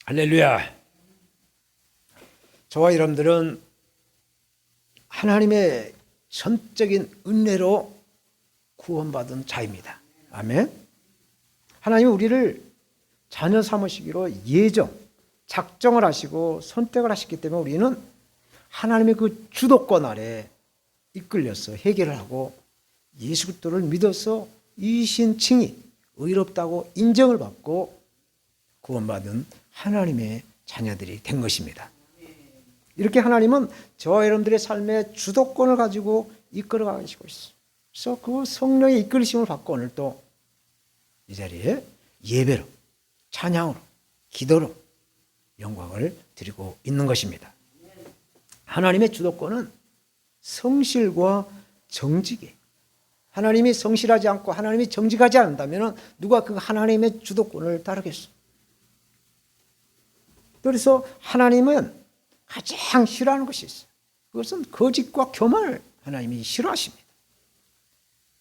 할렐루야. 저와 여러분들은 하나님의 전적인 은혜로 구원받은 자입니다. 아멘. 하나님은 우리를 자녀 삼으시기로 작정을 하시고 선택을 하셨기 때문에 우리는 하나님의 그 주도권 아래 이끌려서 해결을 하고 예수 그리스도를 믿어서 이신칭의 의롭다고 인정을 받고 구원받은 하나님의 자녀들이 된 것입니다. 이렇게 하나님은 저와 여러분들의 삶의 주도권을 가지고 이끌어 가시고 있어요. 그래서 그 성령의 이끌으심을 받고 오늘 또 이 자리에 예배로, 찬양으로, 기도로 영광을 드리고 있는 것입니다. 하나님의 주도권은 성실과 정직이에요. 하나님이 성실하지 않고 하나님이 정직하지 않는다면 누가 그 하나님의 주도권을 따르겠어요? 그래서 하나님은 가장 싫어하는 것이 있어요. 그것은 거짓과 교만을 하나님이 싫어하십니다.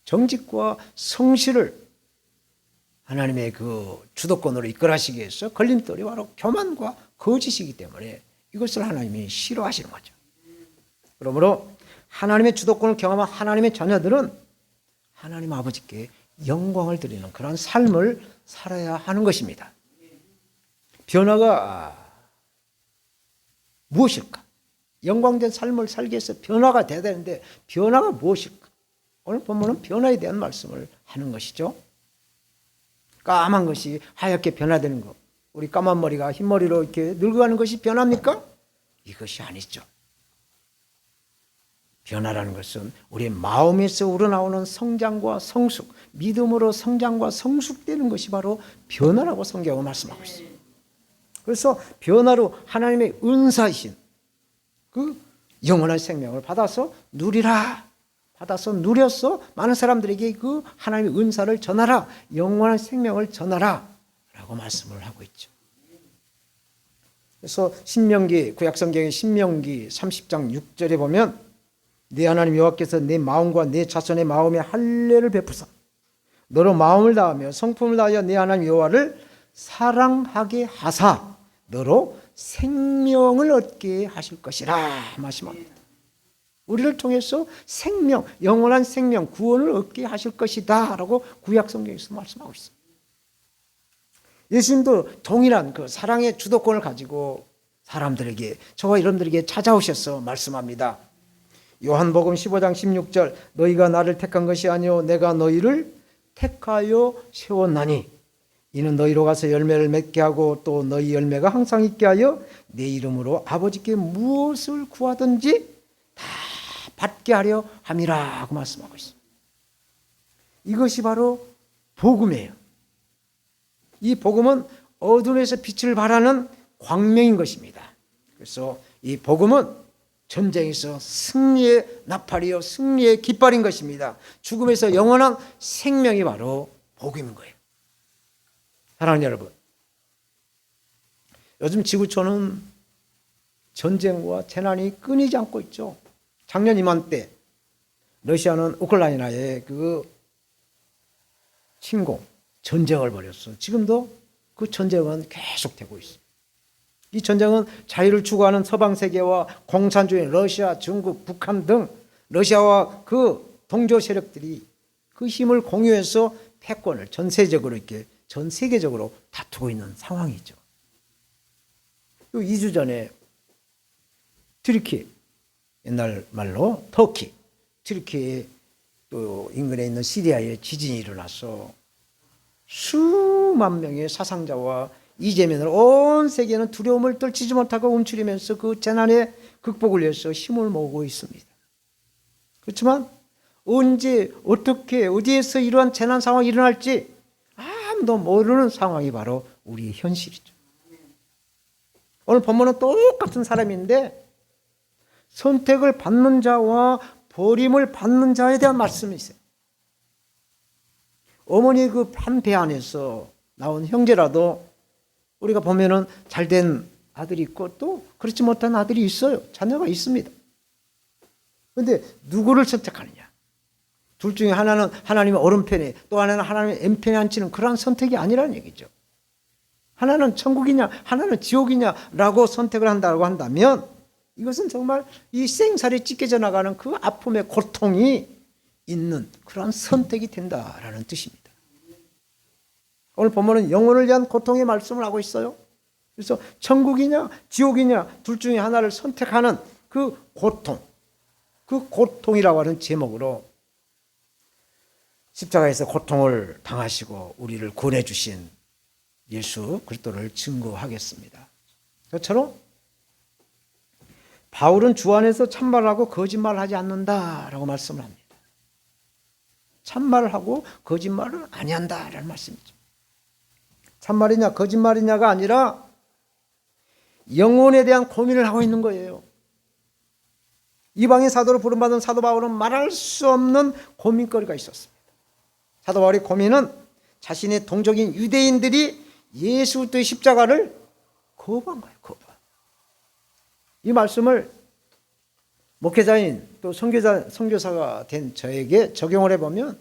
정직과 성실을 하나님의 그 주도권으로 이끌어가시기 위해서 걸림돌이 바로 교만과 거짓이기 때문에 이것을 하나님이 싫어하시는 거죠. 그러므로 하나님의 주도권을 경험한 하나님의 자녀들은 하나님 아버지께 영광을 드리는 그런 삶을 살아야 하는 것입니다. 변화가 무엇일까? 영광된 삶을 살기 위해서 변화가 돼야 되는데 변화가 무엇일까? 오늘 본문은 변화에 대한 말씀을 하는 것이죠. 까만 것이 하얗게 변화되는 것. 우리 까만 머리가 흰 머리로 이렇게 늙어가는 것이 변화입니까? 이것이 아니죠. 변화라는 것은 우리의 마음에서 우러나오는 성장과 성숙, 믿음으로 성장과 성숙되는 것이 바로 변화라고 성경은 말씀하고 있어요. 그래서 변화로 하나님의 은사이신 그 영원한 생명을 받아서 누리라. 받아서 누려서 많은 사람들에게 그 하나님의 은사를 전하라. 영원한 생명을 전하라. 라고 말씀을 하고 있죠. 그래서 신명기, 구약성경의 신명기 30장 6절에 보면 네 하나님 여호와께서 내 마음과 내 자손의 마음에 할례를 베푸사 너로 마음을 다하며 성품을 다하여 네 하나님 여호와를 사랑하게 하사 너로 생명을 얻게 하실 것이라 말씀합니다. 우리를 통해서 생명, 영원한 생명, 구원을 얻게 하실 것이다 라고 구약성경에서 말씀하고 있습니다. 예수님도 동일한 그 사랑의 주도권을 가지고 사람들에게, 저와 여러분들에게 찾아오셔서 말씀합니다. 요한복음 15장 16절 너희가 나를 택한 것이 아니요 내가 너희를 택하여 세웠나니 이는 너희로 가서 열매를 맺게 하고 또 너희 열매가 항상 있게 하여 내 이름으로 아버지께 무엇을 구하든지 다 받게 하려 함이라 하고 말씀하고 있습니다. 이것이 바로 복음이에요. 이 복음은 어둠에서 빛을 발하는 광명인 것입니다. 그래서 이 복음은 전쟁에서 승리의 나팔이요 승리의 깃발인 것입니다. 죽음에서 영원한 생명이 바로 복음인 거예요. 사랑하는 여러분, 요즘 지구촌은 전쟁과 재난이 끊이지 않고 있죠. 작년 이맘때 러시아는 우크라이나에 그 침공, 전쟁을 벌였어. 지금도 그 전쟁은 계속되고 있어요. 이 전쟁은 자유를 추구하는 서방 세계와 공산주의 러시아, 중국, 북한 등 러시아와 그 동조 세력들이 그 힘을 공유해서 패권을 전 세계적으로 다투고 있는 상황이죠. 2주 전에 트리키, 옛날 말로 터키, 트리키의 또 인근에 있는 시리아에 지진이 일어나서 수만 명의 사상자와 이재민을 온 세계는 두려움을 떨치지 못하고 움츠리면서 그 재난의 극복을 위해서 힘을 모으고 있습니다. 그렇지만 언제 어떻게 어디에서 이러한 재난 상황이 일어날지 아무도 모르는 상황이 바로 우리의 현실이죠. 오늘 본문은 똑같은 사람인데 선택을 받는 자와 버림을 받는 자에 대한 말씀이 있어요. 어머니 그 한 배 안에서 나온 형제라도 우리가 보면은 잘된 아들이 있고 또 그렇지 못한 아들이 있어요. 자녀가 있습니다. 그런데 누구를 선택하느냐? 둘 중에 하나는 하나님의 오른편에 또 하나는 하나님의 왼편에 앉히는 그러한 선택이 아니라는 얘기죠. 하나는 천국이냐 하나는 지옥이냐라고 선택을 한다고 한다면 이것은 정말 이 생살이 찢겨져 나가는 그 아픔의 고통이 있는 그런 선택이 된다라는 뜻입니다. 오늘 본문은 영혼을 위한 고통의 말씀을 하고 있어요. 그래서 천국이냐 지옥이냐 둘 중에 하나를 선택하는 그 고통이라고 하는 제목으로 십자가에서 고통을 당하시고 우리를 구원해 주신 예수 그리스도를 증거하겠습니다. 저처럼 바울은 주 안에서 참말을 하고 거짓말을 하지 않는다라고 말씀을 합니다. 참말을 하고 거짓말을 아니한다라는 말씀이죠. 참말이냐 거짓말이냐가 아니라 영혼에 대한 고민을 하고 있는 거예요. 이방인 사도로 부름받은 사도 바울은 말할 수 없는 고민거리가 있었습니다. 사도 바울의 고민은 자신의 동족인 유대인들이 예수 그리스도의 십자가를 거부한 거예요. 이 말씀을 목회자인 또 선교사가 된 저에게 적용을 해보면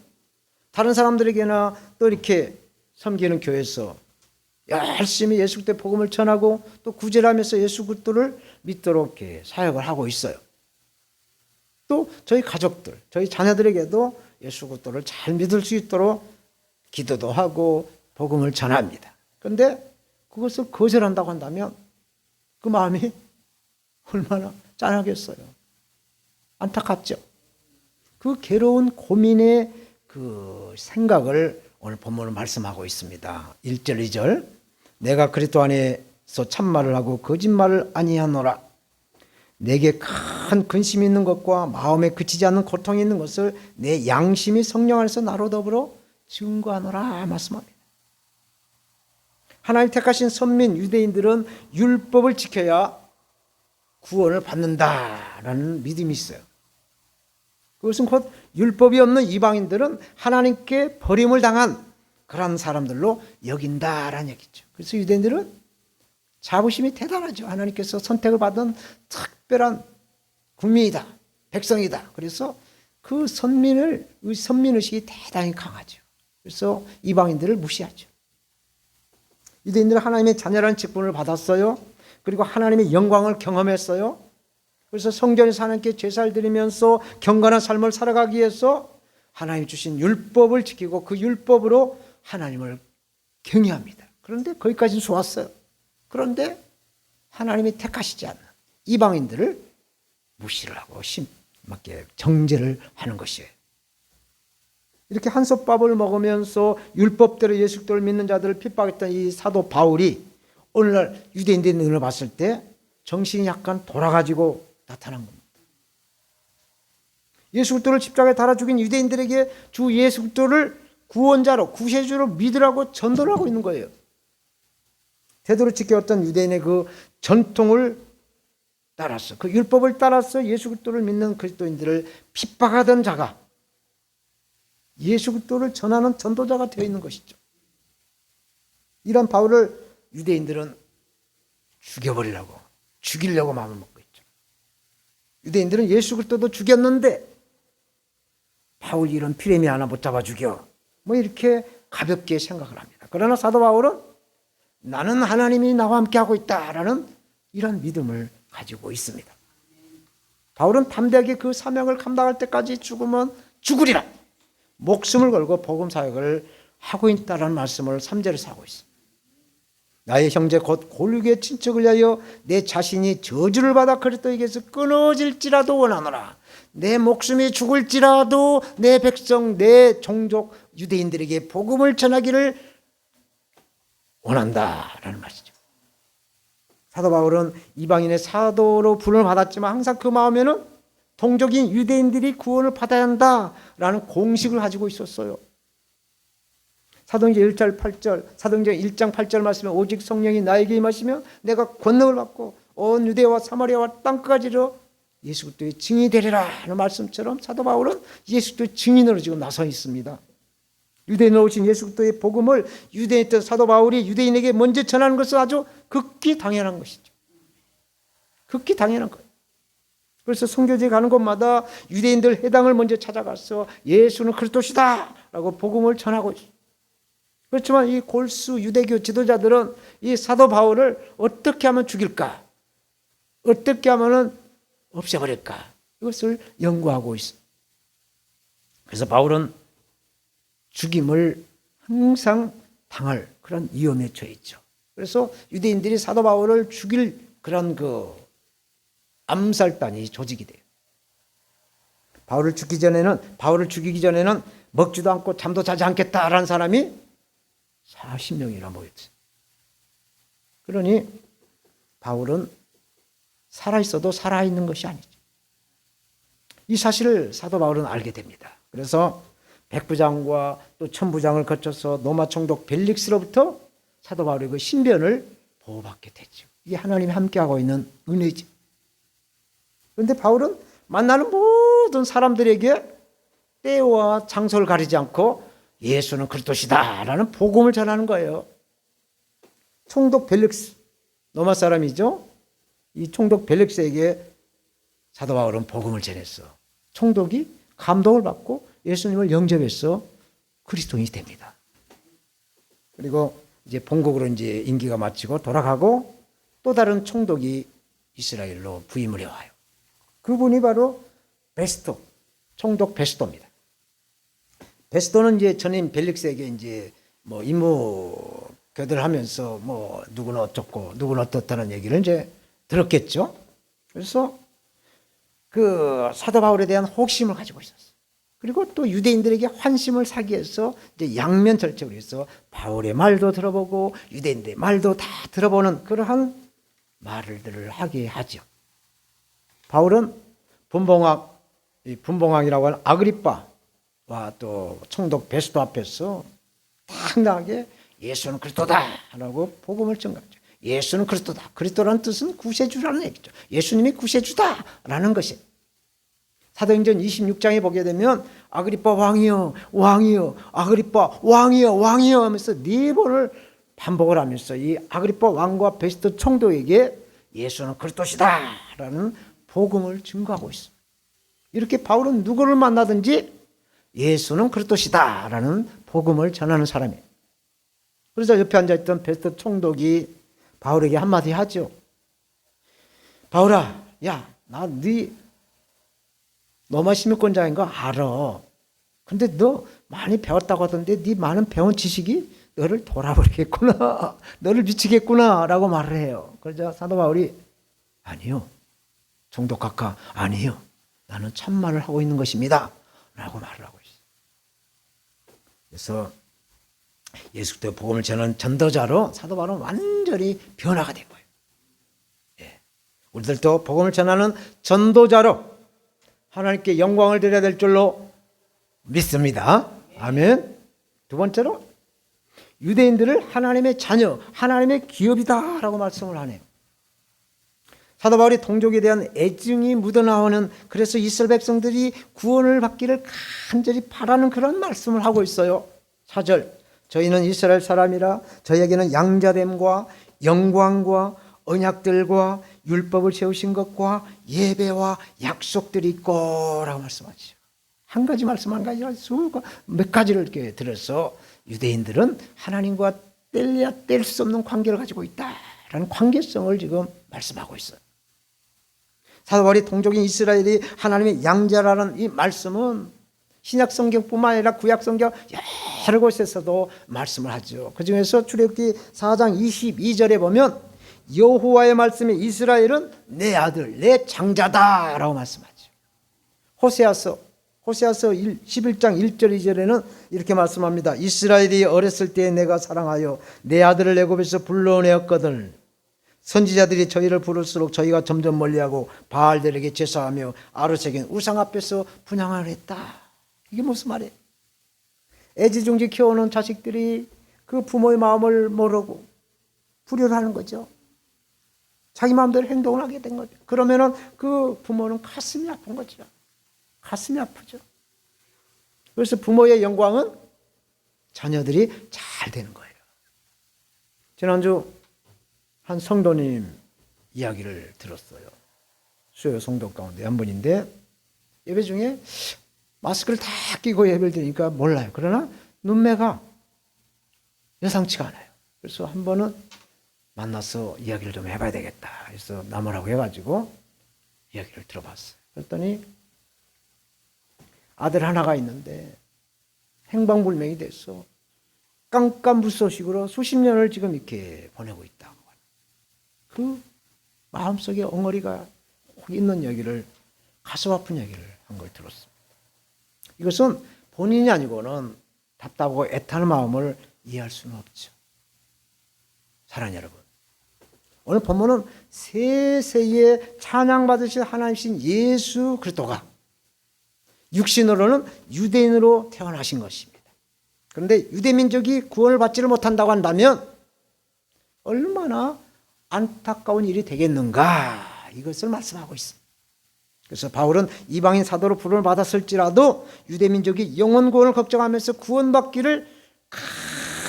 다른 사람들에게나 또 이렇게 섬기는 교회에서 열심히 예수 그리스도의 복음을 전하고 또 구제하면서 예수 그리스도를 믿도록 이렇게 사역을 하고 있어요. 또 저희 가족들, 저희 자녀들에게도 예수 그리스도를 잘 믿을 수 있도록 기도도 하고 복음을 전합니다. 그런데 그것을 거절한다고 한다면 그 마음이 얼마나 짠하겠어요. 안타깝죠. 그 괴로운 고민의 그 생각을 오늘 본문을 말씀하고 있습니다. 1절 2절 내가 그리스도 안에서 참말을 하고 거짓말을 아니하노라. 내게 큰 근심이 있는 것과 마음에 그치지 않는 고통이 있는 것을 내 양심이 성령 안에서 나로 더불어 증거하노라 말씀합니다. 하나님 택하신 선민 유대인들은 율법을 지켜야 구원을 받는다라는 믿음이 있어요. 그것은 곧 율법이 없는 이방인들은 하나님께 버림을 당한 그런 사람들로 여긴다라는 얘기죠. 그래서 유대인들은 자부심이 대단하죠. 하나님께서 선택을 받은 특별한 국민이다, 백성이다. 그래서 그 선민의식이 대단히 강하죠. 그래서 이방인들을 무시하죠. 유대인들은 하나님의 자녀라는 직분을 받았어요. 그리고 하나님의 영광을 경험했어요. 그래서 성전에서 하나님께 제사를 드리면서 경건한 삶을 살아가기 위해서 하나님이 주신 율법을 지키고 그 율법으로 하나님을 경외합니다. 그런데 거기까지는 좋았어요. 그런데 하나님이 택하시지 않는 이방인들을 무시를 하고 심하게 정죄를 하는 것이에요. 이렇게 한솥밥을 먹으면서 율법대로 예수 그리스도를 믿는 자들을 핍박했던 이 사도 바울이 오늘날 유대인들의 눈을 봤을 때 정신이 약간 돌아가지고 나타난 겁니다. 예수 그리스도를 십자가에 달아 죽인 유대인들에게 주 예수 그리스도를 구원자로 구세주로 믿으라고 전도를 하고 있는 거예요. 대대로 지켜왔던 유대인의 그 전통을 따라서 그 율법을 따라서 예수 그리스도를 믿는 그리스도인들을 핍박하던 자가 예수 그리스도를 전하는 전도자가 되어 있는 것이죠. 이런 바울을 유대인들은 죽이려고 마음을 먹고 있죠. 유대인들은 예수 그리스도도 죽였는데 바울이 이런 피레미 하나 못 잡아 죽여 뭐 이렇게 가볍게 생각을 합니다. 그러나 사도 바울은 나는 하나님이 나와 함께 하고 있다라는 이런 믿음을 가지고 있습니다. 바울은 담대하게 그 사명을 감당할 때까지 죽으면 죽으리라 목숨을 걸고 복음 사역을 하고 있다라는 말씀을 3절에서 하고 있습니다. 나의 형제 곧 골육의 친척을 위하여 내 자신이 저주를 받아 그리스도에게서 끊어질지라도 원하노라. 내 목숨이 죽을지라도 내 백성 내 종족 유대인들에게 복음을 전하기를 원한다라는 말이죠. 사도 바울은 이방인의 사도로 부름을 받았지만 항상 그 마음에는 동족인 유대인들이 구원을 받아야 한다라는 공식을 가지고 있었어요. 사도행전 1장 8절, 사도행전 1장 8절 말씀에 오직 성령이 나에게 임하시면 내가 권능을 받고 온 유대와 사마리아와 땅끝까지로 예수 그리스도의 증인이 되리라 하는 말씀처럼 사도 바울은 예수 그리스도의 증인으로 지금 나서 있습니다. 유대인으로 오신 예수 그리스도의 복음을 유대인했던 사도 바울이 유대인에게 먼저 전하는 것은 아주 극히 당연한 것이죠. 극히 당연한 거예요. 그래서 선교지에 가는 곳마다 유대인들 회당을 먼저 찾아가서 예수는 그리스도시다 라고 복음을 전하고 있어요. 그렇지만 이 골수 유대교 지도자들은 이 사도 바울을 어떻게 하면 죽일까? 어떻게 하면 없애버릴까? 이것을 연구하고 있어. 그래서 바울은 죽임을 항상 당할 그런 위험에 처해 있죠. 그래서 유대인들이 사도 바울을 죽일 그런 그 암살단이 조직이 돼요. 바울을 죽이기 전에는 먹지도 않고 잠도 자지 않겠다라는 사람이 40명이나 모였어요. 그러니 바울은 살아있어도 살아있는 것이 아니죠. 이 사실을 사도 바울은 알게 됩니다. 그래서 백부장과 또 천부장을 거쳐서 로마 총독 벨릭스로부터 사도 바울의 그 신변을 보호받게 됐죠. 이게 하나님이 함께하고 있는 은혜지. 그런데 바울은 만나는 모든 사람들에게 때와 장소를 가리지 않고 예수는 그리스도시다 라는 복음을 전하는 거예요. 총독 벨릭스, 로마 사람이죠. 이 총독 벨릭스에게 사도 바울은 복음을 전했어. 총독이 감동을 받고 예수님을 영접해서 그리스도인이 됩니다. 그리고 이제 본국으로 이제 임기가 마치고 돌아가고 또 다른 총독이 이스라엘로 부임을 해와요. 그분이 바로 베스토, 총독 베스토입니다. 베스토는 이제 전임 벨릭스에게 이제 뭐 임무 교대하면서 뭐 누구는 어떻고 누구는 어떻다는 얘기를 이제 들었겠죠. 그래서 그 사도 바울에 대한 호기심을 가지고 있었어요. 그리고 또 유대인들에게 환심을 사기 위해서 이제 양면 절책을 해서 바울의 말도 들어보고 유대인들의 말도 다 들어보는 그러한 말들을 하게 하죠. 바울은 분봉왕이라고 하는 아그리빠와 또 총독 베스토 앞에서 당당하게 예수는 그리스도다라고 복음을 전가하죠. 예수는 그리스도다. 그리스도라는 뜻은 구세주라는 얘기죠. 예수님이 구세주다라는 것이. 사도행전 26장에 보게 되면 아그리빠 왕이여 왕이여 아그리빠 왕이여 왕이여 하면서 4번을 반복을 하면서 이 아그리빠 왕과 베스토 총독에게 예수는 그리스도시다라는 복음을 증거하고 있습니다. 이렇게 바울은 누구를 만나든지 예수는 그리스도시다라는 복음을 전하는 사람이에요. 그래서 옆에 앉아있던 베스토 총독이 바울에게 한마디 하죠. 바울아, 야, 나 네 로마 시민권자인 거 알아. 근데 너 많이 배웠다고 하던데 네 많은 배운 지식이 너를 돌아버리겠구나. 너를 미치겠구나 라고 말을 해요. 그러자 사도 바울이 아니요. 총독 각하 아니요. 나는 참말을 하고 있는 것입니다. 라고 말을 하고 있어요. 그래서 예수 그리스도의 복음을 전하는 전도자로 사도 바울은 완전히 변화가 된 거예요. 예. 우리들도 복음을 전하는 전도자로 하나님께 영광을 드려야 될 줄로 믿습니다. 아멘. 두 번째로 유대인들을 하나님의 자녀, 하나님의 기업이다라고 말씀을 하네요. 사도 바울이 동족에 대한 애증이 묻어나오는, 그래서 이스라엘 백성들이 구원을 받기를 간절히 바라는 그런 말씀을 하고 있어요. 4절, 저희는 이스라엘 사람이라 저희에게는 양자됨과 영광과 언약들과 율법을 세우신 것과 예배와 약속들이 있고 라고 말씀하죠. 한 가지 말씀 한 가지 몇 가지를 이렇게 들어서 유대인들은 하나님과 뗄래야 뗄 수 없는 관계를 가지고 있다라는 관계성을 지금 말씀하고 있어요. 사도 바울이 동족인 이스라엘이 하나님의 양자라는 이 말씀은 신약 성경뿐만 아니라 구약 성경 여러 곳에서도 말씀을 하죠. 그중에서 출애굽기 4장 22절에 보면 여호와의 말씀에 이스라엘은 내 아들 내 장자다라고 말씀하죠. 호세아서 11장 1절 2절에는 이렇게 말씀합니다. 이스라엘이 어렸을 때 내가 사랑하여 내 아들을 애굽에서 불러내었거든. 선지자들이 저희를 부를수록 저희가 점점 멀리하고 바알들에게 제사하며 아르색인 우상 앞에서 분향을 했다. 이게 무슨 말이에요? 애지중지 키워오는 자식들이 그 부모의 마음을 모르고 불효하는 거죠. 자기 마음대로 행동을 하게 된 거죠. 그러면은 그 부모는 가슴이 아픈 거죠. 가슴이 아프죠. 그래서 부모의 영광은 자녀들이 잘 되는 거예요. 지난주 한 성도님 이야기를 들었어요. 수요 성도 가운데 한 분인데 예배 중에 마스크를 다 끼고 예배를 드리니까 몰라요. 그러나 눈매가 여상치가 않아요. 그래서 한 번은 만나서 이야기를 좀 해봐야 되겠다 해서 나무라고 해가지고 이야기를 들어봤어요. 그랬더니 아들 하나가 있는데 행방불명이 돼서 깜깜무소식으로 수십 년을 지금 이렇게 보내고 있다고. 그 마음속에 엉어리가 있는 얘기를, 가슴 아픈 얘기를 한 걸 들었습니다. 이것은 본인이 아니고는 답답하고 애타는 마음을 이해할 수는 없죠. 사랑하는 여러분, 오늘 본문은 세세에 찬양받으실 하나님이신 예수 그리스도가 육신으로는 유대인으로 태어나신 것입니다. 그런데 유대민족이 구원을 받지를 못한다고 한다면 얼마나 안타까운 일이 되겠는가, 이것을 말씀하고 있습니다. 그래서 바울은 이방인 사도로 부름을 받았을지라도 유대민족이 영혼 구원을 걱정하면서 구원받기를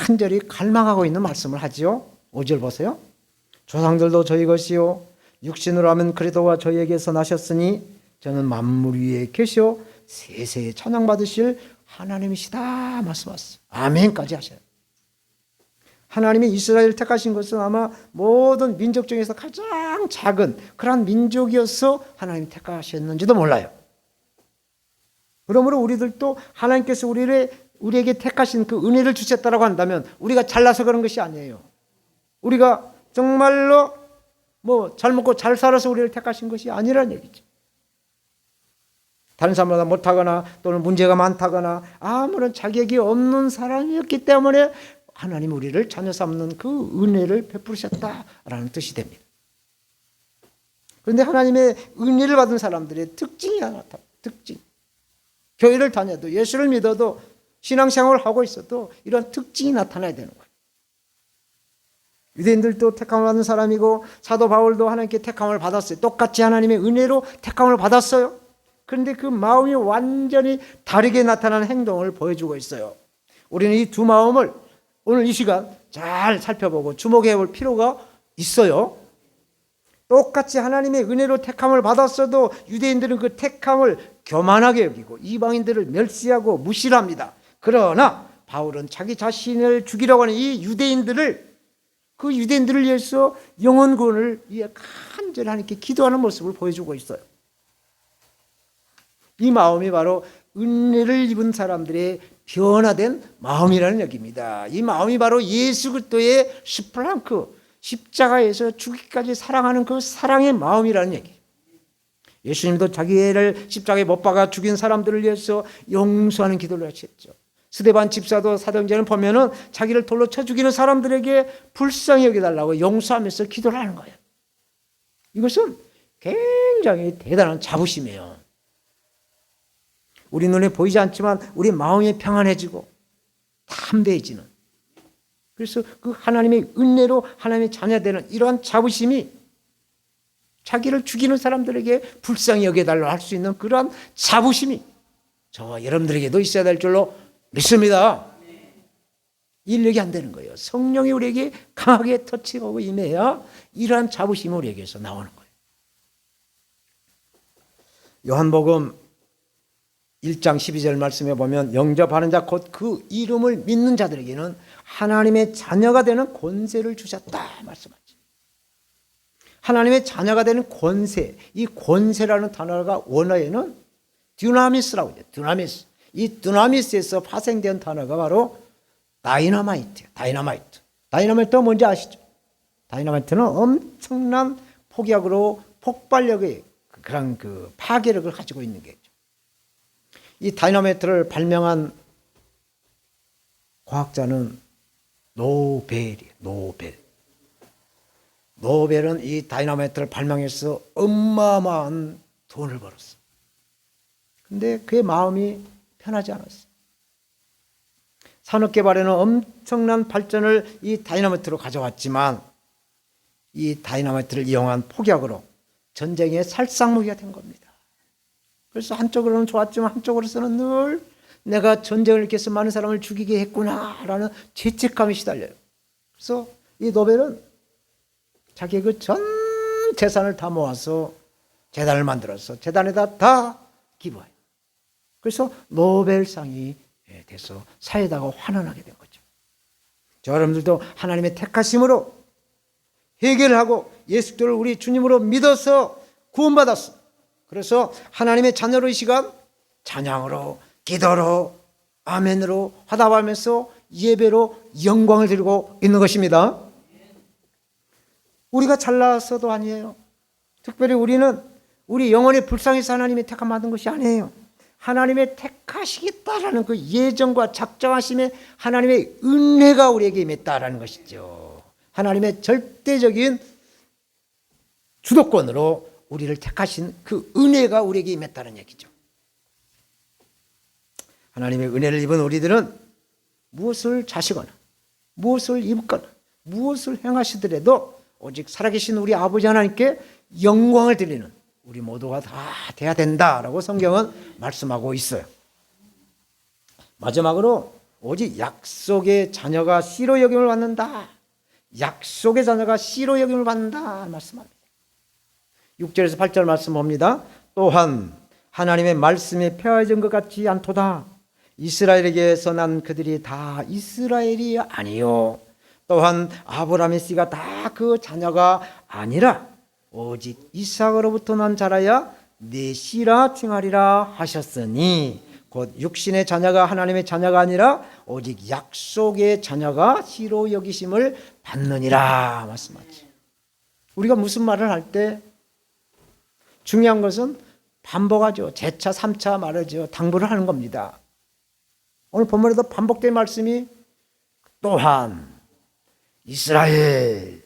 간절히 갈망하고 있는 말씀을 하지요. 5절 보세요. 조상들도 저희 것이요 육신으로 하면 그리스도가 저희에게서 나셨으니 저는 만물 위에 계시오 세세에 찬양받으실 하나님이시다 말씀하셨어요. 아멘까지 하셔요. 하나님이 이스라엘을 택하신 것은 아마 모든 민족 중에서 가장 작은 그러한 민족이어서 하나님이 택하셨는지도 몰라요. 그러므로 우리들도 하나님께서 우리에게 택하신 그 은혜를 주셨다고 한다면 우리가 잘나서 그런 것이 아니에요. 우리가 정말로 잘 먹고 잘 살아서 우리를 택하신 것이 아니라는 얘기죠. 다른 사람보다 못하거나 또는 문제가 많다거나 아무런 자격이 없는 사람이었기 때문에 하나님 우리를 자녀 삼는 그 은혜를 베푸셨다라는 뜻이 됩니다. 그런데 하나님의 은혜를 받은 사람들의 특징이 하나 나타납니다. 특징. 교회를 다녀도 예수를 믿어도 신앙생활을 하고 있어도 이런 특징이 나타나야 되는 거예요. 유대인들도 택함을 받은 사람이고 사도 바울도 하나님께 택함을 받았어요. 똑같이 하나님의 은혜로 택함을 받았어요. 그런데 그 마음이 완전히 다르게 나타나는 행동을 보여주고 있어요. 우리는 이 두 마음을 오늘 이 시간 잘 살펴보고 주목해 볼 필요가 있어요. 똑같이 하나님의 은혜로 택함을 받았어도 유대인들은 그 택함을 교만하게 여기고 이방인들을 멸시하고 무시를 합니다. 그러나 바울은 자기 자신을 죽이려고 하는 이 유대인들을 위해서 영혼 구원을 위해 간절히 하나님께 기도하는 모습을 보여주고 있어요. 이 마음이 바로 은혜를 입은 사람들의 변화된 마음이라는 얘기입니다. 이 마음이 바로 예수 그리스도의 스플랑크, 십자가에서 죽기까지 사랑하는 그 사랑의 마음이라는 얘기예요. 예수님도 자기 애를 십자가에 못 박아 죽인 사람들을 위해서 용서하는 기도를 하셨죠. 스데반 집사도 사도행전을 보면은 자기를 돌로 쳐 죽이는 사람들에게 불쌍히 여겨달라고 용서하면서 기도를 하는 거예요. 이것은 굉장히 대단한 자부심이에요. 우리 눈에 보이지 않지만 우리 마음이 평안해지고 담대해지는, 그래서 그 하나님의 은혜로 하나님의 자녀되는 이러한 자부심이 자기를 죽이는 사람들에게 불쌍히 여겨달라고 할 수 있는 그러한 자부심이 저와 여러분들에게도 있어야 될 줄로 믿습니다. 인력이 안 되는 거예요. 성령이 우리에게 강하게 터치하고 임해야 이러한 자부심이 우리에게서 나오는 거예요. 요한복음 1장 12절 말씀에 보면 영접하는 자 곧 그 이름을 믿는 자들에게는 하나님의 자녀가 되는 권세를 주셨다 말씀하죠. 하나님의 자녀가 되는 권세, 이 권세라는 단어가 원어에는 듀나미스라고 해요. 듀나미스. 이 듀나미스에서 파생된 단어가 바로 다이너마이트예요. 다이너마이트가 뭔지 아시죠? 다이너마이트는 엄청난 폭약으로 폭발력의 그런 그 파괴력을 가지고 있는 게죠. 이 다이너마이트를 발명한 과학자는 노벨이에요. 노벨은 이 다이너마이트를 발명해서 어마어마한 돈을 벌었어요. 근데 그의 마음이 편하지 않았어요. 산업개발에는 엄청난 발전을 이 다이너마이트로 가져왔지만 이 다이너마이트를 이용한 폭약으로 전쟁의 살상무기가 된 겁니다. 그래서 한쪽으로는 좋았지만 한쪽으로서는 늘 내가 전쟁을 일으켜서 많은 사람을 죽이게 했구나라는 죄책감이 시달려요. 그래서 이 노벨은 자기의 그 전 재산을 다 모아서 재단을 만들어서 재단에다 다 기부해요. 그래서 노벨상이 돼서 사회다가 환원하게 된 거죠. 저 여러분들도 하나님의 택하심으로 해결하고 예수 그리스도를 우리 주님으로 믿어서 구원받았어. 그래서 하나님의 자녀로 이 시간 찬양으로, 기도로, 아멘으로 화답하면서 예배로 영광을 드리고 있는 것입니다. 우리가 잘나서도 아니에요. 특별히 우리는 우리 영혼의 불쌍해서 하나님의 택함 받은 것이 아니에요. 하나님의 택하시겠다라는 그 예정과 작정하심에 하나님의 은혜가 우리에게 임했다라는 것이죠. 하나님의 절대적인 주도권으로 우리를 택하신 그 은혜가 우리에게 임했다는 얘기죠. 하나님의 은혜를 입은 우리들은 무엇을 자시거나 무엇을 입거나 무엇을 행하시더라도 오직 살아계신 우리 아버지 하나님께 영광을 드리는 우리 모두가 다 돼야 된다라고 성경은 말씀하고 있어요. 마지막으로 오직 약속의 자녀가 씨로 여김을 받는다. 약속의 자녀가 씨로 여김을 받는다 말씀합니다. 6절에서 8절 말씀 봅니다. 또한 하나님의 말씀이 폐하여진 것 같지 않도다. 이스라엘에게서 난 그들이 다 이스라엘이 아니요. 또한 아브라함의 씨가 다 그 자녀가 아니라 오직 이삭으로부터 난 자라야 네 씨라 칭하리라 하셨으니 곧 육신의 자녀가 하나님의 자녀가 아니라 오직 약속의 자녀가 씨로 여기심을 받느니라 말씀하죠. 우리가 무슨 말을 할 때 중요한 것은 반복하죠. 재차 3차 말하죠. 당부를 하는 겁니다. 오늘 본문에도 반복된 말씀이 또한 이스라엘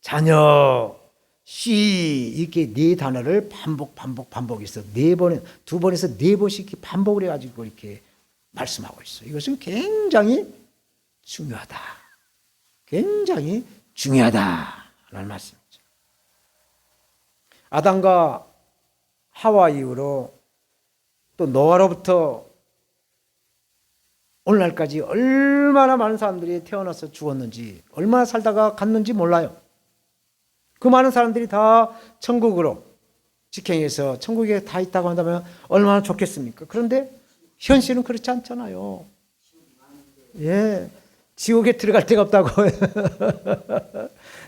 자녀 씨 이렇게 네 단어를 반복해서 두 번에서 네 번씩 반복을 해가지고 이렇게 말씀하고 있어요. 이것은 굉장히 중요하다. 굉장히 중요하다라는 말씀이죠. 아담과 하와 이후로 또 노아로부터 오늘날까지 얼마나 많은 사람들이 태어나서 죽었는지, 얼마나 살다가 갔는지 몰라요. 그 많은 사람들이 다 천국으로 직행해서 천국에 다 있다고 한다면 얼마나 좋겠습니까? 그런데 현실은 그렇지 않잖아요. 예, 지옥에 들어갈 데가 없다고.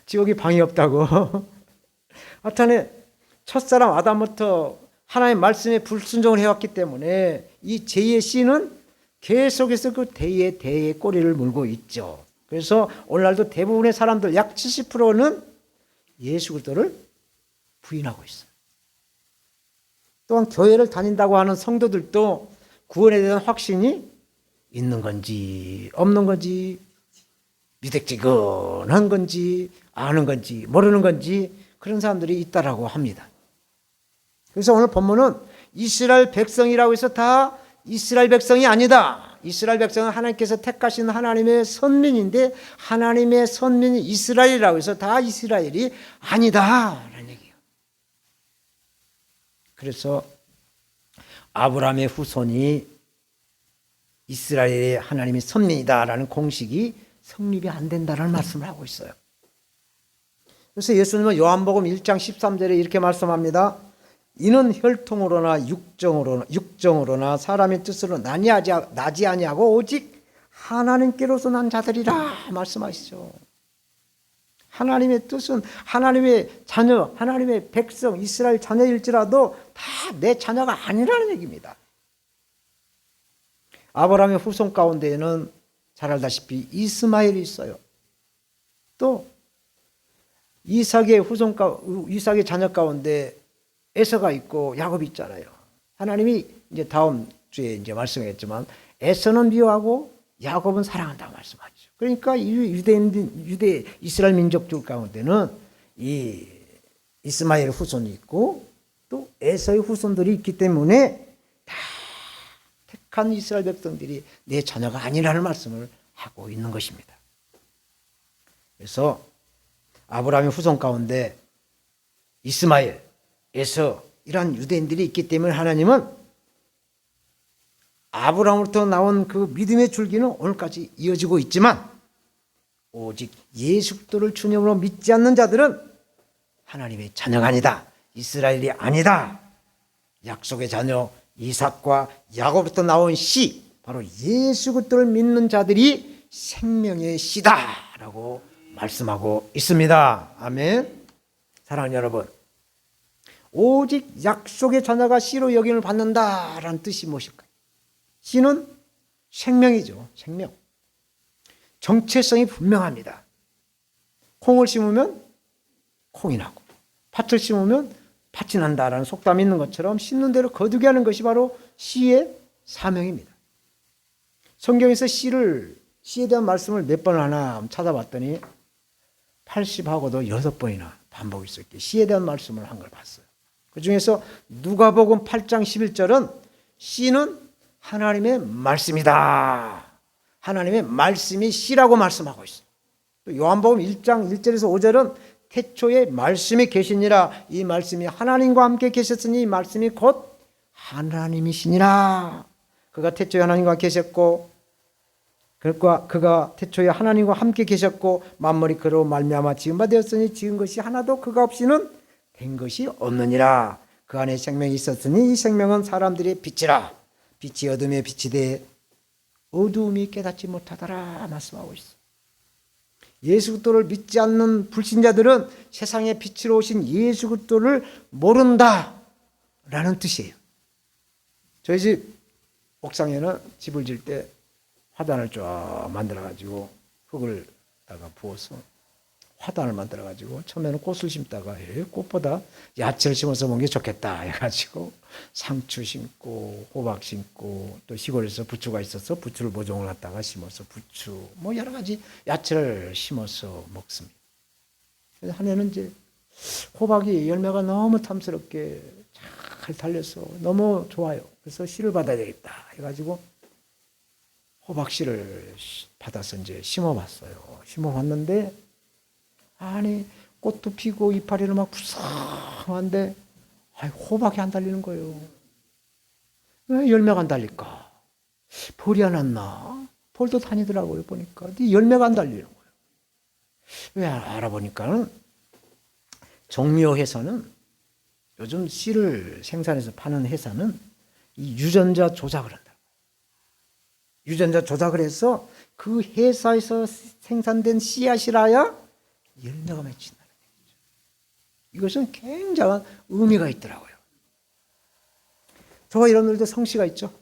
지옥에 방이 없다고. 하여튼 첫사람 아담부터 하나님의 말씀에 불순종을 해왔기 때문에 이 제2의 씨는 계속해서 그 대의 꼬리를 물고 있죠. 그래서 오늘날도 대부분의 사람들 약 70%는 예수 그리스도를 부인하고 있어요. 또한 교회를 다닌다고 하는 성도들도 구원에 대한 확신이 있는 건지 없는 건지 미득지근한 건지 아는 건지 모르는 건지 그런 사람들이 있다라고 합니다. 그래서 오늘 본문은 이스라엘 백성이라고 해서 다 이스라엘 백성이 아니다. 이스라엘 백성은 하나님께서 택하신 하나님의 선민인데 하나님의 선민이 이스라엘이라고 해서 다 이스라엘이 아니다 라는 얘기예요. 그래서 아브라함의 후손이 이스라엘의 하나님의 선민이다라는 공식이 성립이 안 된다는 말씀을 하고 있어요. 그래서 예수님은 요한복음 1장 13절에 이렇게 말씀합니다. 이는 혈통으로나 육정으로나 사람의 뜻으로 나지 아니하고 오직 하나님께로서 난 자들이라 말씀하시죠. 하나님의 뜻은 하나님의 자녀, 하나님의 백성, 이스라엘 자녀일지라도 다 내 자녀가 아니라는 얘기입니다. 아브라함의 후손 가운데에는 잘 알다시피 이스마엘이 있어요. 또 이삭의 자녀 가운데 에서가 있고 야곱이 있잖아요. 하나님이 이제 다음 주에 이제 말씀했지만 에서는 미워하고 야곱은 사랑한다고 말씀하죠. 그러니까 유대 이스라엘 민족들 가운데는 이 이스마엘 후손이 있고 또 에서의 후손들이 있기 때문에 다 택한 이스라엘 백성들이 내 자녀가 아니라는 말씀을 하고 있는 것입니다. 그래서 아브라함의 후손 가운데 이스마엘, 에서 이러한 유대인들이 있기 때문에 하나님은 아브라함으로부터 나온 그 믿음의 줄기는 오늘까지 이어지고 있지만 오직 예수 그리스도를 주님으로 믿지 않는 자들은 하나님의 자녀가 아니다. 이스라엘이 아니다. 약속의 자녀 이삭과 야곱부터 나온 씨 바로 예수 그리스도를 믿는 자들이 생명의 씨다라고 말씀하고 있습니다. 아멘. 사랑하는 여러분, 오직 약속의 자녀가 씨로 여김을 받는다라는 뜻이 무엇일까요? 씨는 생명이죠. 생명. 정체성이 분명합니다. 콩을 심으면 콩이 나고 팥을 심으면 팥이 난다라는 속담이 있는 것처럼 심는 대로 거두게 하는 것이 바로 씨의 사명입니다. 성경에서 씨에 대한 말씀을 몇 번 하나 찾아봤더니 80하고도 6번이나 반복이 있었기에 씨에 대한 말씀을 한 걸 봤어요. 그 중에서 누가복음 8장 11절은 씨는 하나님의 말씀이다. 하나님의 말씀이 씨라고 말씀하고 있어요. 또 요한복음 1장 1절에서 5절은 태초에 말씀이 계시니라. 이 말씀이 하나님과 함께 계셨으니 이 말씀이 곧 하나님이시니라. 그가 태초에 하나님과 계셨고 그가 태초에 하나님과 함께 계셨고 만물이 그로 말미암아 지은 바 되었으니 지은 것이 하나도 그가 없이는 된 것이 없느니라. 그 안에 생명이 있었으니 이 생명은 사람들의 빛이라. 빛이 어둠에 빛이 돼 어두움이 깨닫지 못하더라 말씀하고 있어. 예수 그리스도를 믿지 않는 불신자들은 세상의 빛으로 오신 예수 그리스도를 모른다라는 뜻이에요. 저희 집 옥상에는 집을 지을 때 화단을 쫙 만들어가지고 흙을 다가 부어서 화단을 만들어가지고 처음에는 꽃을 심다가 꽃보다 야채를 심어서 먹는 게 좋겠다 해가지고 상추 심고 호박 심고 또 시골에서 부추가 있어서 부추를 모종을 갖다가 심어서 부추 뭐 여러 가지 야채를 심어서 먹습니다. 그래서 한 해는 이제 호박이 열매가 너무 탐스럽게 잘 달려서 너무 좋아요. 그래서 씨를 받아야 되겠다 해가지고 호박씨를 받아서 이제 심어봤어요. 심어봤는데 아니 꽃도 피고 이파리는 막 불쌍한데 호박이 안 달리는 거예요. 왜 열매가 안 달릴까? 벌이 안 왔나? 벌도 다니더라고요. 보니까 열매가 안 달리는 거예요. 왜 알아보니까는 정묘회사는 요즘 씨를 생산해서 파는 회사는 이 유전자 조작을 한다. 유전자 조작을 해서 그 회사에서 생산된 씨앗이라야 열매가 맺힌다는 얘기죠. 이것은 굉장한 의미가 있더라고요. 저와 여러분들도 성씨가 있죠.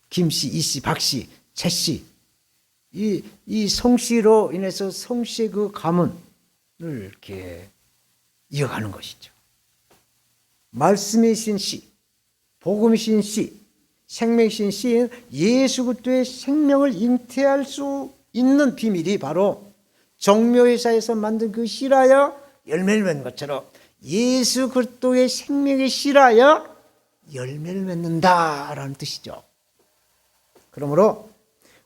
김씨, 이씨, 박씨, 최씨. 이 성씨로 인해서 성씨의 그 가문을 이렇게 이어가는 것이죠. 말씀이신 씨, 복음이신 씨, 생명이신 씨는 예수 그리스도의 생명을 잉태할 수 있는 비밀이 바로 정묘회사에서 만든 그 씨라야 열매를 맺는 것처럼 예수 그리스도의 생명의 씨라야 열매를 맺는다라는 뜻이죠. 그러므로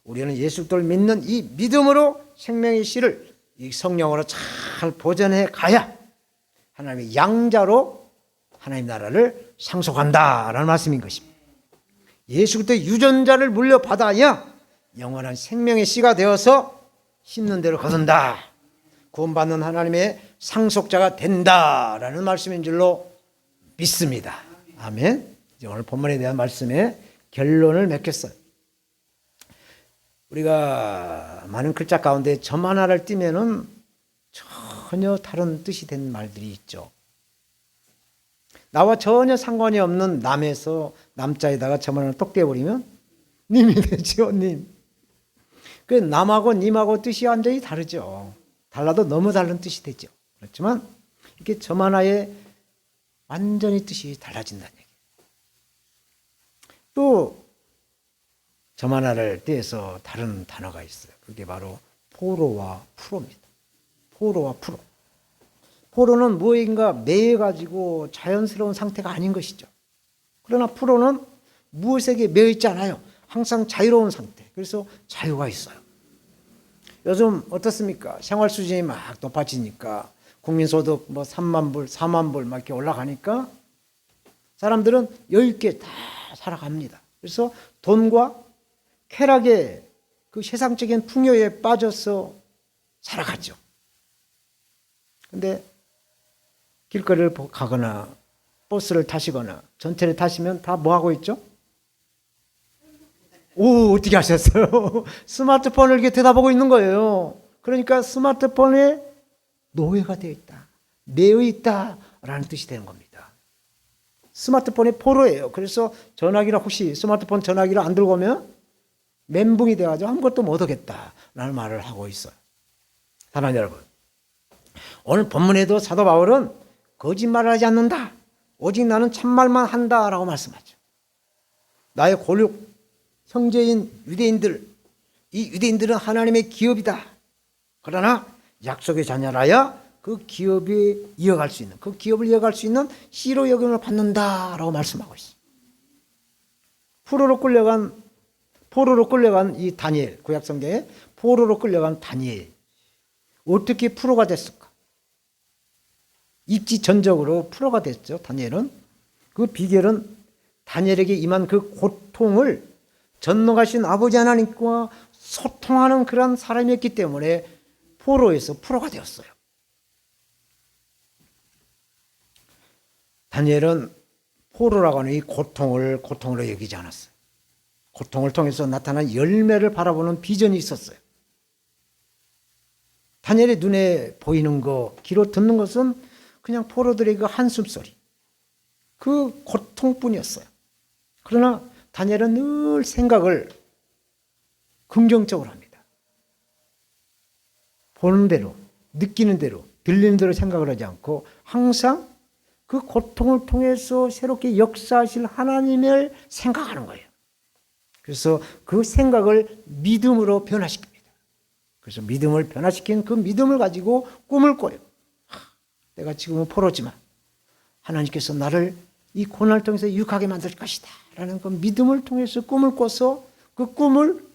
우리는 예수 그리스도를 믿는 이 믿음으로 생명의 씨를 이 성령으로 잘 보존해 가야 하나님의 양자로 하나님 나라를 상속한다라는 말씀인 것입니다. 예수 그리스도의 유전자를 물려받아야 영원한 생명의 씨가 되어서 심는 대로 거둔다. 구원받는 하나님의 상속자가 된다라는 말씀인 줄로 믿습니다. 아멘. 이제 오늘 본문에 대한 말씀의 결론을 맺겠어요. 우리가 많은 글자 가운데 점 하나를 띄면은 전혀 다른 뜻이 된 말들이 있죠. 나와 전혀 상관이 없는 남에서 남자에다가 점 하나를 똑 떼어버리면 님이 되죠, 님. 그 남하고 님하고 뜻이 완전히 다르죠. 달라도 너무 다른 뜻이 되죠. 그렇지만 이렇게 점 하나에 완전히 뜻이 달라진다는 얘기예요. 또 점 하나를 떼서 다른 단어가 있어요. 그게 바로 포로와 프로입니다. 포로와 프로. 포로는 무엇인가 매여가지고 자연스러운 상태가 아닌 것이죠. 그러나 프로는 무엇에게 매여 있지 않아요. 항상 자유로운 상태. 그래서 자유가 있어요. 요즘 어떻습니까? 생활 수준이 막 높아지니까 국민소득 뭐 3만 불, 4만 불 막 이렇게 올라가니까 사람들은 여유 있게 다 살아갑니다. 그래서 돈과 쾌락의 그 세상적인 풍요에 빠져서 살아가죠. 근데 길거리를 가거나 버스를 타시거나 전철을 타시면 다 뭐 하고 있죠? 오, 어떻게 하셨어요? 스마트폰을 이렇게 들여다보고 있는 거예요. 그러니까 스마트폰에 노예가 되어 있다, 매여 있다라는 뜻이 되는 겁니다. 스마트폰이 포로예요. 그래서 전화기나 혹시 스마트폰 전화기를 안 들고 오면 멘붕이 돼가지고 아무것도 못 하겠다라는 말을 하고 있어요. 사랑하는 여러분, 오늘 본문에도 사도 바울은 거짓말을 하지 않는다, 오직 나는 참말만 한다라고 말씀하죠. 나의 골육 형제인 유대인들, 이 유대인들은 하나님의 기업이다. 그러나 약속의 자녀라야 그 기업이 이어갈 수 있는, 그 기업을 이어갈 수 있는 씨로 여김을 받는다라고 말씀하고 있어요. 포로로 끌려간 이 다니엘, 구약 성경에 포로로 끌려간 다니엘, 어떻게 프로가 됐을까? 입지 전적으로 프로가 됐죠. 다니엘은. 그 비결은 다니엘에게 임한 그 고통을 전능하신 아버지 하나님과 소통하는 그런 사람이었기 때문에 포로에서 프로가 되었어요. 다니엘은 포로라고 하는 이 고통을 고통으로 여기지 않았어요. 고통을 통해서 나타난 열매를 바라보는 비전이 있었어요. 다니엘의 눈에 보이는 거, 귀로 듣는 것은 그냥 포로들의 그 한숨소리, 그 고통뿐이었어요. 그러나 다니엘은 늘 생각을 긍정적으로 합니다. 보는 대로, 느끼는 대로, 들리는 대로 생각을 하지 않고 항상 그 고통을 통해서 새롭게 역사하실 하나님을 생각하는 거예요. 그래서 그 생각을 믿음으로 변화시킵니다. 그래서 믿음을 변화시킨 그 믿음을 가지고 꿈을 꿔요. 내가 지금은 포로지만 하나님께서 나를 이 고난을 통해서 유익하게 만들 것이다 라는 그 믿음을 통해서 꿈을 꿔서 그 꿈을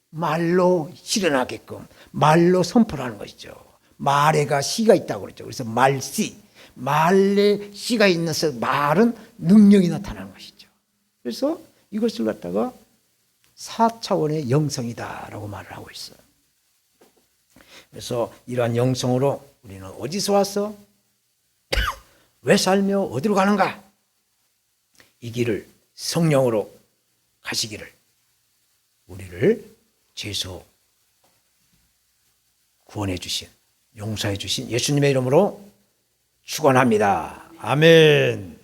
말로 실현하게끔 말로 선포하는 것이죠. 말에가 씨가 있다고 그랬죠. 그래서 말씨, 말에 씨가 있어서 말은 능력이 나타나는 것이죠. 그래서 이것을 갖다가 4차원의 영성이다라고 말을 하고 있어요. 그래서 이러한 영성으로 우리는 어디서 와서 왜 살며 어디로 가는가? 이 길을 성령으로 가시기를 우리를 죄에서 구원해 주신, 용서해 주신 예수님의 이름으로 축원합니다. 아멘.